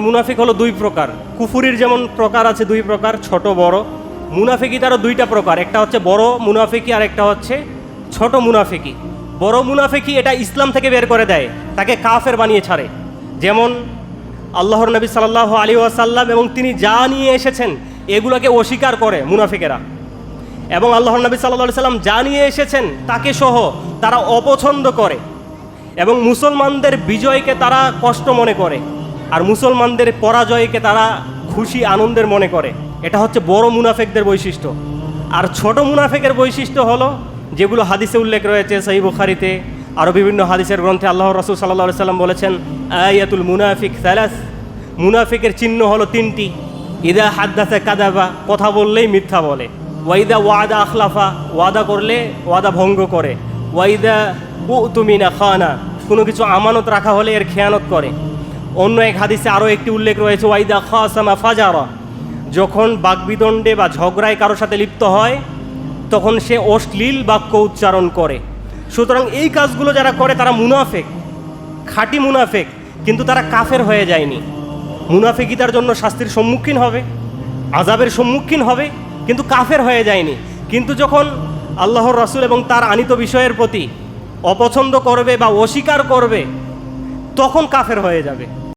মুনাফিক হলো দুই প্রকার। কুফুরির যেমন প্রকার আছে দুই প্রকার, ছোট বড়। মুনাফিকি তারও দুইটা প্রকার, একটা হচ্ছে বড় মুনাফিকি আর একটা হচ্ছে ছোট মুনাফিকি। বড় মুনাফিকি এটা ইসলাম থেকে বের করে দেয়, তাকে কাফের বানিয়ে ছাড়ে। যেমন আল্লাহর নবী সাল্লাল্লাহু আলাইহি ওয়াসাল্লাম এবং তিনি যা নিয়ে এসেছেন এগুলোকে অস্বীকার করে মুনাফিকেরা, এবং আল্লাহর নবী সাল্লাল্লাহু আলাইহি সাল্লাম যা নিয়ে এসেছেন তাকে সহ তারা অপছন্দ করে, এবং মুসলমানদের বিজয়কে তারা কষ্ট মনে করে, আর মুসলমানদের পরাজয়কে তারা খুশি আনন্দের মনে করে। এটা হচ্ছে বড় মুনাফিকদের বৈশিষ্ট্য। আর ছোট মুনাফিকের বৈশিষ্ট্য হলো যেগুলো হাদিসে উল্লেখ রয়েছে, সহিহ বুখারীতে আরও বিভিন্ন হাদিসের গ্রন্থে আল্লাহ রাসূল সাল্লাল্লাহু আলাইহি সাল্লাম বলেছেন, আয়াতুল মুনাফিক সালাস, মুনাফিকের চিহ্ন হলো তিনটি। ইদা হাদ্দাসা কাযাবা, কথা বললেই মিথ্যা বলে। ওয়াইদা ওয়াদা আখলাফা, ওয়াদা করলে ওয়াদা ভঙ্গ করে। ওয়াইদা উতুমিনা খানা, কোনো কিছু আমানত রাখা হলে এর খেয়ানত করে। অন্য এক হাদিসে আরও একটি উল্লেখ রয়েছে, ওয়াইদা খাসামা ফাজারা, যখন বাকবিদণ্ডে বা ঝগড়ায় কারোর সাথে লিপ্ত হয় তখন সে অশ্লীল বাক্য উচ্চারণ করে। সুতরাং এই কাজগুলো যারা করে তারা মুনাফিক, খাঁটি মুনাফিক, কিন্তু তারা কাফের হয়ে যায়নি। মুনাফিকই তার জন্য শাস্তির সম্মুখীন হবে, আযাবের সম্মুখীন হবে, কিন্তু কাফের হয়ে যায়নি। কিন্তু যখন আল্লাহর রাসূল এবং তার আনিত বিষয়ের প্রতি অপছন্দ করবে বা অস্বীকার করবে তখন কাফের হয়ে যাবে।